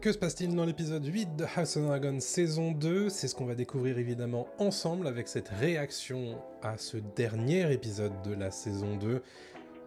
Que se passe-t-il dans l'épisode 8 de House of Dragon saison 2? C'est ce qu'on va découvrir évidemment ensemble avec cette réaction à ce dernier épisode de la saison 2.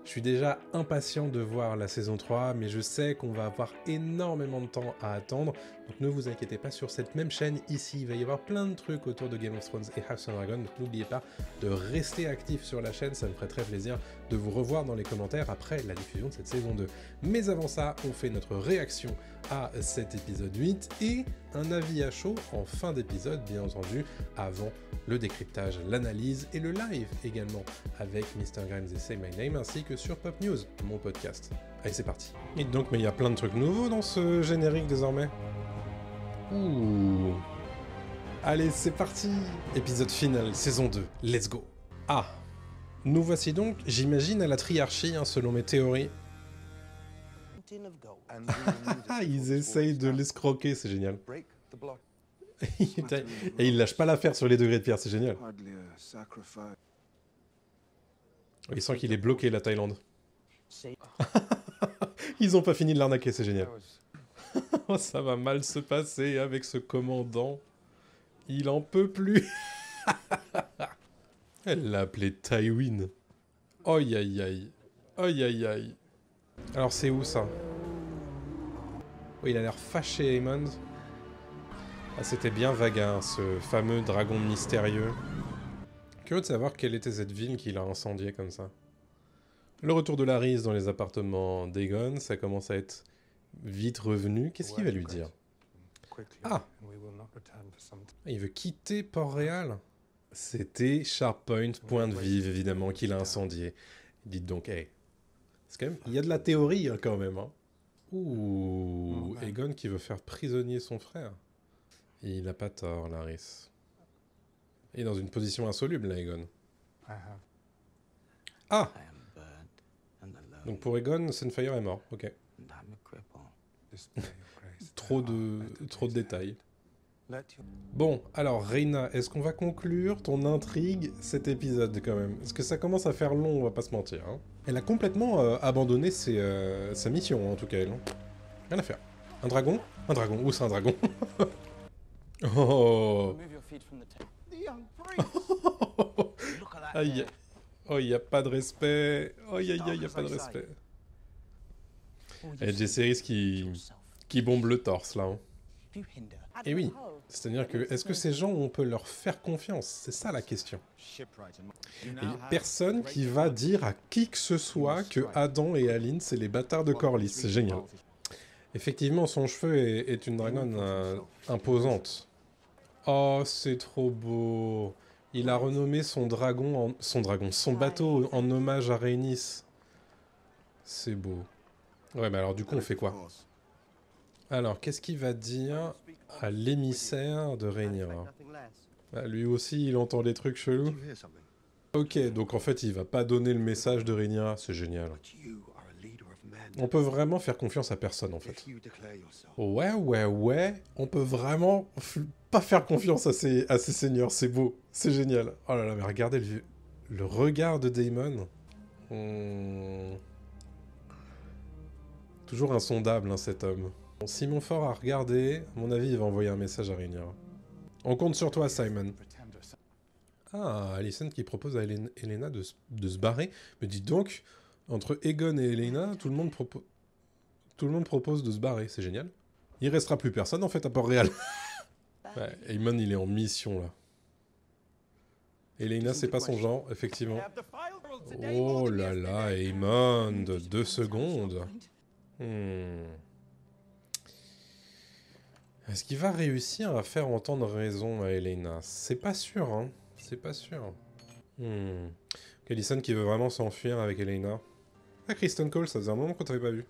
Je suis déjà impatient de voir la saison 3, mais je sais qu'on va avoir énormément de temps à attendre, donc ne vous inquiétez pas, sur cette même chaîne ici, il va y avoir plein de trucs autour de Game of Thrones et House of Dragon, donc n'oubliez pas de rester actif sur la chaîne, ça me ferait très plaisir de vous revoir dans les commentaires après la diffusion de cette saison 2. Mais avant ça, on fait notre réaction à cet épisode 8 et un avis à chaud en fin d'épisode, bien entendu, avant le décryptage, l'analyse et le live également avec Mr. Grimes et Say My Name, ainsi que sur Pop News, mon podcast. Allez, c'est parti. Et donc, mais il y a plein de trucs nouveaux dans ce générique désormais. Ouh. Allez, c'est parti. Épisode final, saison 2, let's go. Ah, nous voici donc, j'imagine, à la triarchie, hein, selon mes théories. Ils essayent de l'escroquer, c'est génial. Et il lâche pas l'affaire sur les degrés de pierre, c'est génial. Il sent qu'il est bloqué, la Thaïlande. Ils ont pas fini de l'arnaquer, c'est génial. Oh, ça va mal se passer avec ce commandant. Il en peut plus. Elle l'a appelé Tywin. Aïe aïe aïe. Aïe aïe aïe. Alors c'est où ça? Oh, il a l'air fâché, Aemond. Ah, c'était bien Vaga, ce fameux dragon mystérieux. Curieux de savoir quelle était cette ville qu'il a incendiée comme ça. Le retour de Larys dans les appartements d'Aegon, ça commence à être vite revenu. Qu'est-ce qu'il va lui dire? Ah! Il veut quitter Port-Réal? C'était Sharppoint, Point de Vive, évidemment, qu'il a incendié. Dites donc, hey. C'est quand même... Il y a de la théorie, hein, quand même. Hein. Ouh, Aegon qui veut faire prisonnier son frère. Et il a pas tort, Larys. Il est dans une position insoluble, là, Aegon. Ah! Donc pour Aegon, Sunfire est mort, ok. trop de détails. Bon, alors Rhaena, est-ce qu'on va conclure ton intrigue cet épisode quand même? Parce que ça commence à faire long, on va pas se mentir. Hein. Elle a complètement abandonné sa mission, en tout cas, elle. Hein. Rien à faire. Un dragon? Un dragon. Où c'est un dragon? Oh. Aïe. Oh, il n'y a pas de respect. Oh, aïe, il n'y a pas de respect. Il y a Jaehaerys qui bombe le torse, là. Hein. Et oui, c'est-à-dire que, est-ce que ces gens, on peut leur faire confiance? C'est ça la question. Et personne qui va dire à qui que ce soit que Adam et Alynt, c'est les bâtards de Corlys. C'est génial. Effectivement, son cheveu est une dragonne imposante. Oh, c'est trop beau. Il a renommé son bateau en hommage à Rhaenys. C'est beau. Ouais, mais alors du coup, on fait quoi? Alors, qu'est-ce qu'il va dire à l'émissaire de Rhaenyra? Ah, lui aussi, il entend des trucs chelous. Ok, donc en fait, il va pas donner le message de Rhaenyra. C'est génial. On peut vraiment faire confiance à personne, en fait. Ouais. On peut vraiment pas faire confiance à ces seigneurs. C'est beau. C'est génial. Oh là là, mais regardez le regard de Daemon. Toujours insondable, hein, cet homme. Bon, si Montfort a regardé, à mon avis, il va envoyer un message à Rhaenyra. On compte sur toi, Simon. Ah, Alicent qui propose à Helaena de se barrer. Mais dites donc, entre Aegon et Helaena, tout le monde propose de se barrer. C'est génial. Il restera plus personne, en fait, à Port-Réal. Ouais, Aemon, il est en mission, là. Helaena, c'est pas son genre, effectivement. Oh là là, Aemon, 2 secondes. Est-ce qu'il va réussir à faire entendre raison à Helaena? C'est pas sûr, hein. C'est pas sûr. Alicent qui veut vraiment s'enfuir avec Helaena. Ah, Kristen Cole, ça faisait un moment qu'on t'avait pas vu.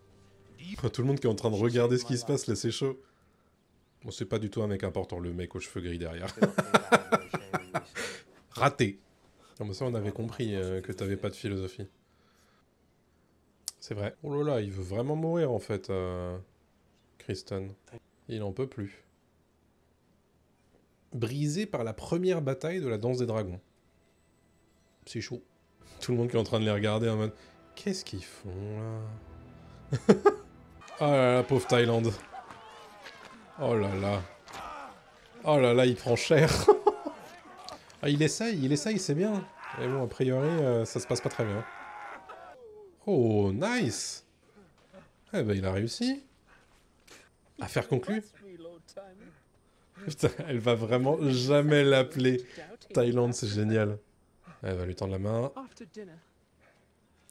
Tout le monde qui est en train de regarder ce qui se passe, là, c'est chaud. Bon, c'est pas du tout un mec important, le mec aux cheveux gris derrière. Raté. Non, mais ça, on avait compris que t'avais pas de philosophie. C'est vrai. Oh là là, il veut vraiment mourir, en fait, Kristen. Il en peut plus. Brisé par la première bataille de la danse des dragons. C'est chaud. Tout le monde qui est en train de les regarder en mode... Qu'est-ce qu'ils font, là? Oh là là, pauvre Thaïlande. Oh là là. Oh là là, il prend cher. Ah, il essaye, c'est bien. Mais bon, a priori, ça se passe pas très bien. Oh, nice. Eh ben, il a réussi. Affaire conclue. Putain, elle va vraiment jamais l'appeler Thaïlande, c'est génial. Elle va lui tendre la main.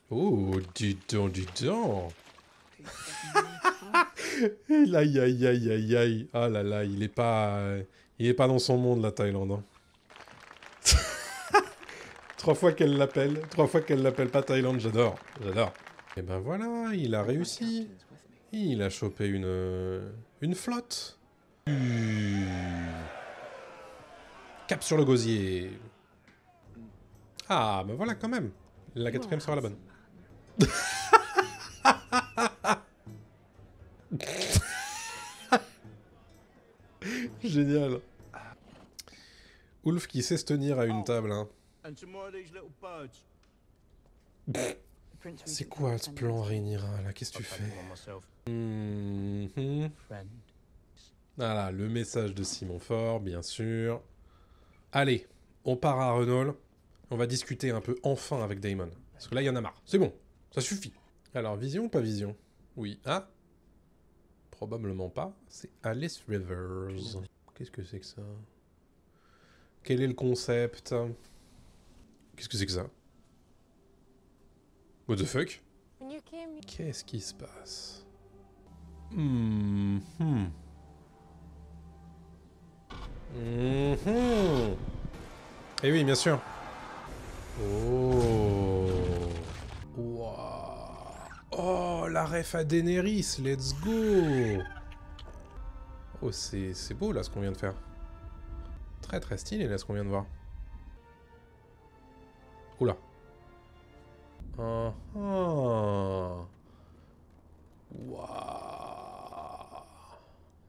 Oh, dis donc, dis donc. Aïe, aïe, aïe, aïe, aïe. Ah là là, il est pas dans son monde, la Thaïlande. Hein. 3 fois qu'elle l'appelle pas Thaïlande, j'adore, j'adore. Et ben voilà, il a réussi. Il a chopé une flotte. Cap sur le gosier. Ah, ben voilà quand même. La 4ème sera la bonne. Génial. Ulf qui sait se tenir à une table, hein. C'est quoi ce plan, Rhaenyra, là? Qu'est-ce que tu fais? Voilà, le message de Simon Fort, bien sûr. Allez, on part à Renault. On va discuter un peu enfin avec Daemon. Parce que là, il y en a marre. C'est bon, ça suffit. Alors, vision ou pas vision? Oui. Ah, probablement pas. C'est Alice Rivers. Qu'est-ce que c'est que ça? Quel est le concept? Qu'est-ce que c'est que ça? What the fuck? Qu'est-ce qui se passe? Eh oui, bien sûr. Oh. Wow. Oh, la ref à Daenerys, let's go. Oh, c'est beau, là, ce qu'on vient de faire. Très, très stylé, là, ce qu'on vient de voir. Oula. Waouh.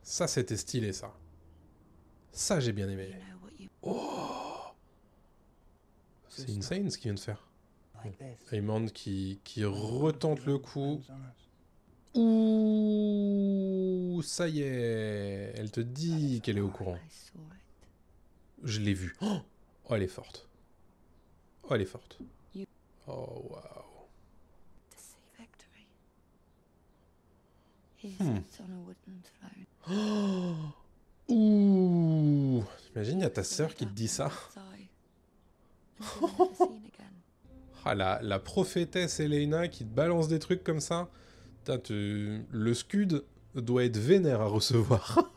Ça, c'était stylé, ça. Ça, j'ai bien aimé. Oh. C'est insane, ce qu'il vient de faire. Aemond qui retente le coup. Ouh, ça y est. Elle te dit qu'elle est au courant. Je l'ai vue. Oh, elle est forte. Oh, elle est forte. Oh, waouh. Oh. Ouh. T'imagines, il y a ta sœur qui te dit ça. Ah, la prophétesse Elena qui te balance des trucs comme ça. Le scud doit être vénère à recevoir.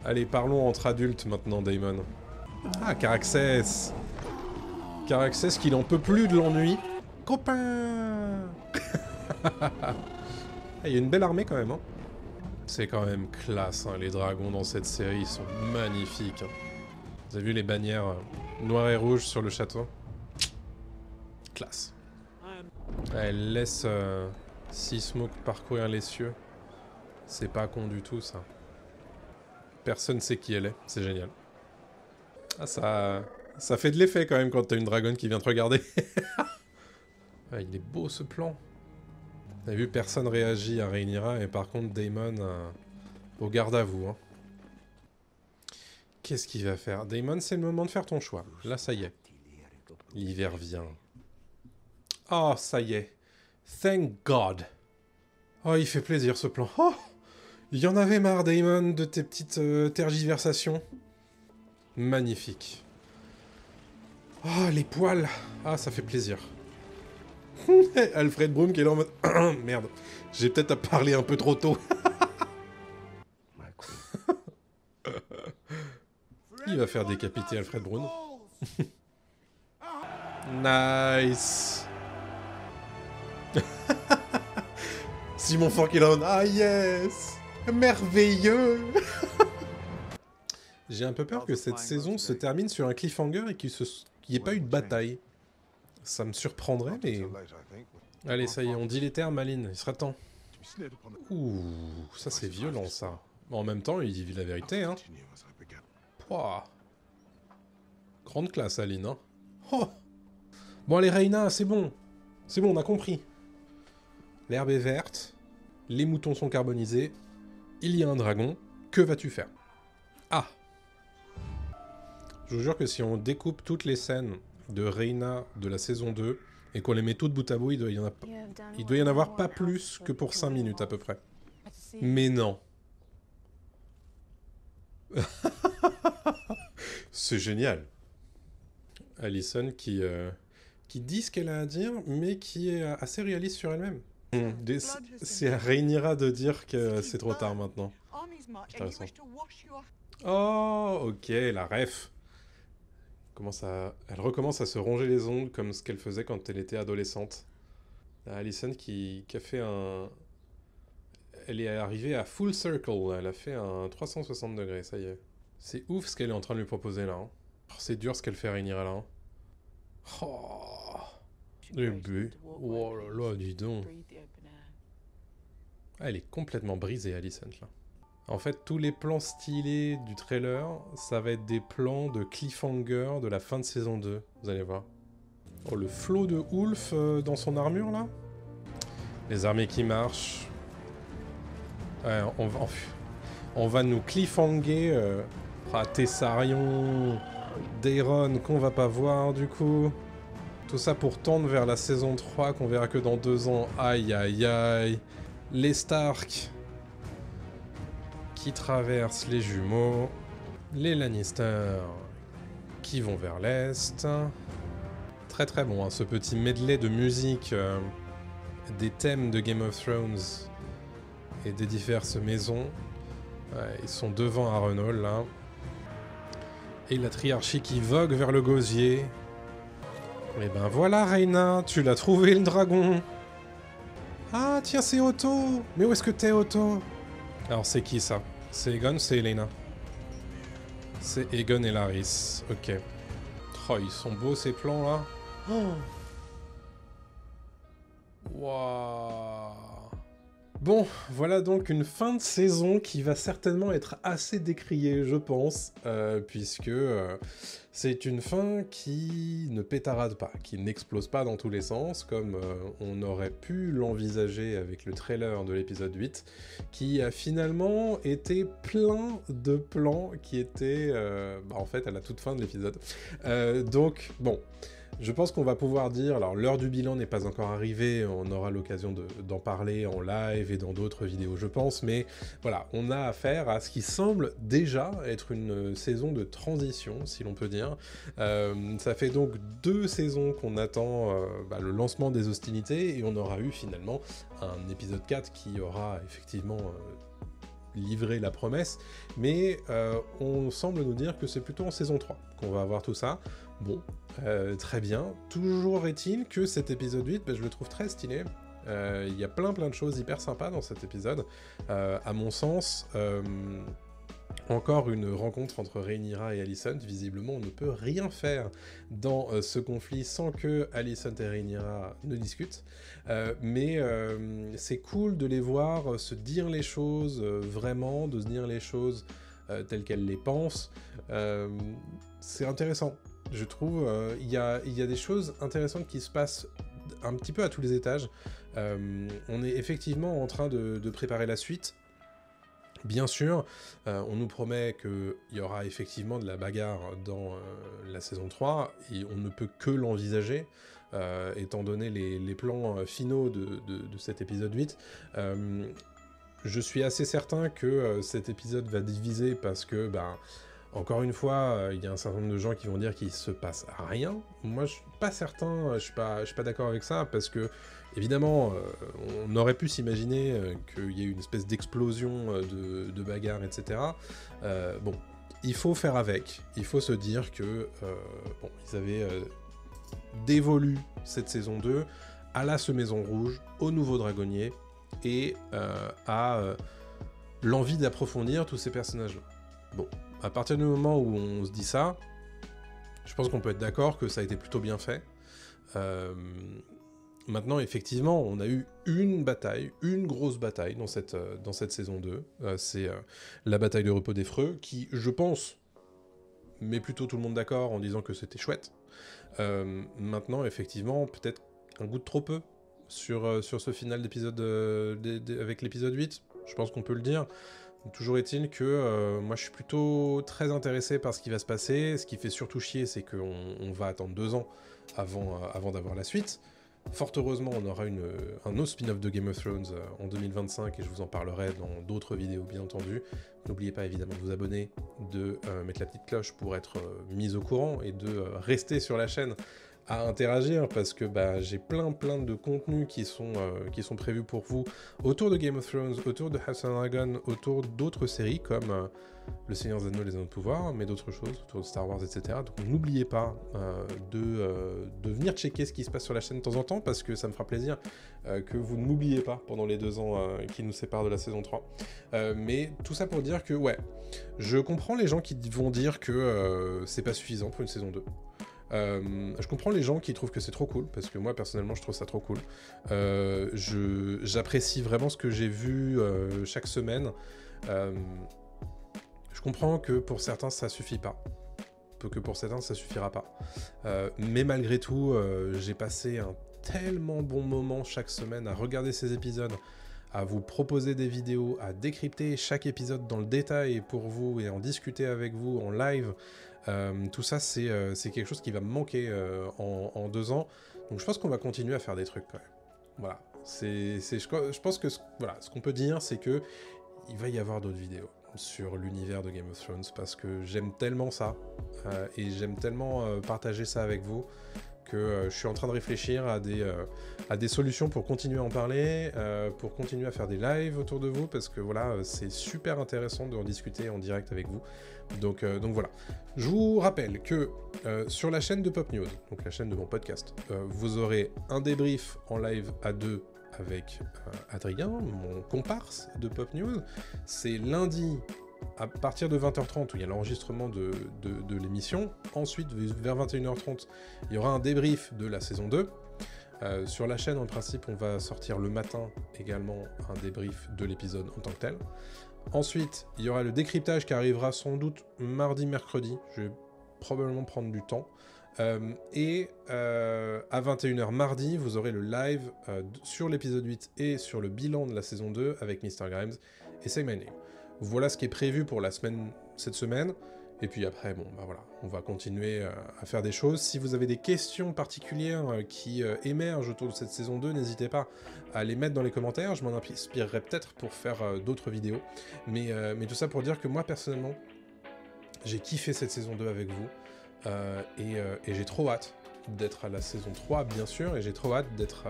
Allez, parlons entre adultes maintenant, Daemon. Ah, Caraxès. Caraxès qu'il en peut plus de l'ennui. Copain. Il y a une belle armée quand même. Hein. C'est quand même classe, hein, les dragons dans cette série sont magnifiques. Hein. Vous avez vu les bannières noires et rouges sur le château? Classe. Elle laisse Seasmoke parcourir les cieux. C'est pas con du tout, ça. Personne sait qui elle est, c'est génial. Ah, ça fait de l'effet quand même quand t'as une dragonne qui vient te regarder. Ah, il est beau ce plan. T'as vu, personne réagit à Rhaenyra, et par contre Daemon au garde à vous. Hein. Qu'est-ce qu'il va faire? Daemon, c'est le moment de faire ton choix. Là, ça y est. L'hiver vient. Oh, ça y est. Thank God. Oh, il fait plaisir ce plan. Oh, il y en avait marre, Daemon, de tes petites tergiversations. Magnifique. Oh, les poils. Ah, ça fait plaisir. Alfred Broom qui est là en mode... Merde, j'ai peut-être à parler un peu trop tôt. Il va faire décapiter Alfred Brown. Nice. Simon Fort qui est là en mode... Ah yes. Merveilleux. J'ai un peu peur que cette saison se termine sur un cliffhanger et qu'il n'y ait pas eu de bataille. Ça me surprendrait, mais... Allez, ça y est, on dit les termes, Aline, il sera temps. Ouh, ça c'est violent, ça. En même temps, il dit la vérité, hein. Pouah. Grande classe, Aline, hein. Oh. Bon, allez, Rhaena, c'est bon. C'est bon, on a compris. L'herbe est verte, les moutons sont carbonisés, il y a un dragon, que vas-tu faire? Ah! Je vous jure que si on découpe toutes les scènes de Reina de la saison 2 et qu'on les met toutes bout à bout, il doit y en avoir pas plus que pour 5 minutes à peu près. Mais non. C'est génial. Alicent qui dit ce qu'elle a à dire, mais qui est assez réaliste sur elle-même. C'est à Rhaenyra de dire que c'est trop tard maintenant. Intéressant. Oh, ok, la ref. Elle recommence à se ronger les ongles comme ce qu'elle faisait quand elle était adolescente. Alicent qui a fait un... Elle est arrivée à full circle, elle a fait un 360 degrés, ça y est. C'est ouf ce qu'elle est en train de lui proposer là. Hein. Oh, c'est dur ce qu'elle fait Rhaenyra là. Hein. Oh, les buts. Oh là là, dis donc. Ah, elle est complètement brisée, Alicent là. En fait, tous les plans stylés du trailer, ça va être des plans de cliffhanger de la fin de saison 2. Vous allez voir. Oh, le flot de Ulf dans son armure, là. Les armées qui marchent. Ouais, on va nous cliffhanger Tessarion, Daeron, qu'on va pas voir, du coup. Tout ça pour tendre vers la saison 3, qu'on verra que dans 2 ans. Aïe, aïe, aïe. Les Stark... qui traversent les jumeaux, les Lannister qui vont vers l'est. Très très bon, hein, ce petit medley de musique des thèmes de Game of Thrones et des diverses maisons. Ils sont devant Harrenhal là. Et la triarchie qui vogue vers le gosier. Et ben voilà Rhaena, tu l'as trouvé le dragon. Ah tiens c'est Otto. Mais où est-ce que t'es Otto? Alors c'est qui ça? C'est Aegon, c'est Elena. C'est Aegon et Larys, ok. Oh, ils sont beaux ces plans là. Oh. Waouh. Bon, voilà donc une fin de saison qui va certainement être assez décriée, je pense, puisque c'est une fin qui ne pétarade pas, qui n'explose pas dans tous les sens, comme on aurait pu l'envisager avec le trailer de l'épisode 8, qui a finalement été plein de plans qui étaient, en fait, à la toute fin de l'épisode. Donc, bon... Je pense qu'on va pouvoir dire, alors l'heure du bilan n'est pas encore arrivée, on aura l'occasion d'en parler en live et dans d'autres vidéos je pense, mais voilà, on a affaire à ce qui semble déjà être une saison de transition, si l'on peut dire. Ça fait donc 2 saisons qu'on attend le lancement des hostilités, et on aura eu finalement un épisode 4 qui aura effectivement... livrer la promesse, mais on semble nous dire que c'est plutôt en saison 3 qu'on va avoir tout ça. Bon, très bien. Toujours est-il que cet épisode 8, je le trouve très stylé. Il y a plein de choses hyper sympas dans cet épisode. À mon sens, encore une rencontre entre Rhaenyra et Alicent. Visiblement, on ne peut rien faire dans ce conflit sans que Alicent et Rhaenyra ne discutent. Mais c'est cool de les voir se dire les choses vraiment, de se dire les choses telles qu'elles les pensent. C'est intéressant. Je trouve il y a des choses intéressantes qui se passent un petit peu à tous les étages. On est effectivement en train de préparer la suite. Bien sûr, on nous promet qu'il y aura effectivement de la bagarre dans la saison 3, et on ne peut que l'envisager, étant donné les plans finaux de cet épisode 8. Je suis assez certain que cet épisode va diviser parce que, encore une fois, il y a un certain nombre de gens qui vont dire qu'il se passe rien. Moi, je suis pas certain, je suis pas d'accord avec ça, parce que, évidemment, on aurait pu s'imaginer qu'il y ait une espèce d'explosion de bagarres, etc. Bon, il faut faire avec. Il faut se dire que, ils avaient dévolu cette saison 2 à la Semaison Rouge, au nouveau dragonnier, et à l'envie d'approfondir tous ces personnages-là. Bon. À partir du moment où on se dit ça, je pense qu'on peut être d'accord que ça a été plutôt bien fait. Maintenant, effectivement, on a eu une bataille, une grosse bataille dans cette saison 2. C'est la bataille de Repos des Freux, qui, je pense, met plutôt tout le monde d'accord en disant que c'était chouette. Maintenant, effectivement, peut-être un goût de trop peu sur ce final d'épisode avec l'épisode 8. Je pense qu'on peut le dire. Toujours est-il que moi je suis plutôt très intéressé par ce qui va se passer. Ce qui fait surtout chier, c'est qu'on va attendre 2 ans avant d'avoir la suite. Fort heureusement, on aura un autre spin-off de Game of Thrones en 2025 et je vous en parlerai dans d'autres vidéos bien entendu. N'oubliez pas évidemment de vous abonner, de mettre la petite cloche pour être mis au courant et de rester sur la chaîne à interagir parce que j'ai plein de contenus qui sont prévus pour vous autour de Game of Thrones, autour de House of Dragon, autour d'autres séries comme Le Seigneur des Anneaux, Les Anneaux de Pouvoir, mais d'autres choses, autour de Star Wars, etc. Donc n'oubliez pas de venir checker ce qui se passe sur la chaîne de temps en temps parce que ça me fera plaisir que vous ne m'oubliez pas pendant les 2 ans qui nous séparent de la saison 3. Mais tout ça pour dire que ouais, je comprends les gens qui vont dire que c'est pas suffisant pour une saison 2. Je comprends les gens qui trouvent que c'est trop cool, parce que moi personnellement je trouve ça trop cool. J'apprécie vraiment ce que j'ai vu chaque semaine. Je comprends que pour certains ça suffit pas, que pour certains ça suffira pas. Mais malgré tout, j'ai passé un tellement bon moment chaque semaine à regarder ces épisodes, à vous proposer des vidéos, à décrypter chaque épisode dans le détail pour vous et en discuter avec vous en live. Tout ça, c'est quelque chose qui va me manquer en 2 ans. Donc je pense qu'on va continuer à faire des trucs quand même. Voilà. Je pense que voilà, ce qu'on peut dire, c'est que il va y avoir d'autres vidéos sur l'univers de Game of Thrones parce que j'aime tellement ça et j'aime tellement partager ça avec vous que je suis en train de réfléchir à des solutions pour continuer à en parler, pour continuer à faire des lives autour de vous, parce que voilà, c'est super intéressant de en discuter en direct avec vous. Donc voilà. Je vous rappelle que sur la chaîne de Pop News, donc la chaîne de mon podcast, vous aurez un débrief en live à 2 avec Adrien, mon comparse de Pop News. C'est lundi à partir de 20h30 où il y a l'enregistrement de l'émission. Ensuite, vers 21h30, il y aura un débrief de la saison 2. Sur la chaîne, en principe, on va sortir le matin également un débrief de l'épisode en tant que tel. Ensuite, il y aura le décryptage qui arrivera sans doute mardi, mercredi. Je vais probablement prendre du temps. Et à 21h mardi, vous aurez le live sur l'épisode 8 et sur le bilan de la saison 2 avec Mr. Grimes et Say My Name. Voilà ce qui est prévu pour cette semaine. Et puis après, bon, voilà, on va continuer à faire des choses. Si vous avez des questions particulières qui émergent autour de cette saison 2, n'hésitez pas à les mettre dans les commentaires. Je m'en inspirerai peut-être pour faire d'autres vidéos. Mais tout ça pour dire que moi, personnellement, j'ai kiffé cette saison 2 avec vous. Et j'ai trop hâte d'être à la saison 3, bien sûr. Et j'ai trop hâte d'être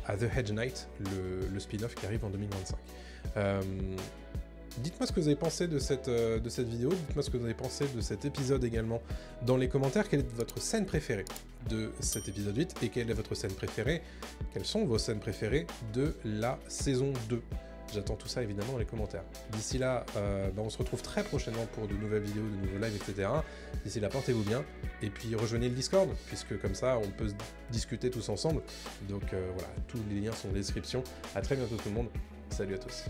à The Hedge Knight, le spin-off qui arrive en 2025. Dites-moi ce que vous avez pensé de cette vidéo, dites-moi ce que vous avez pensé de cet épisode également dans les commentaires. Quelle est votre scène préférée de cet épisode 8 et quelle est votre scène préférée, quelles sont vos scènes préférées de la saison 2 ? J'attends tout ça évidemment dans les commentaires. D'ici là, on se retrouve très prochainement pour de nouvelles vidéos, de nouveaux lives, etc. D'ici là, portez-vous bien et puis rejoignez le Discord puisque comme ça on peut discuter tous ensemble. Donc voilà, tous les liens sont dans la description. À très bientôt tout le monde. Salut à tous.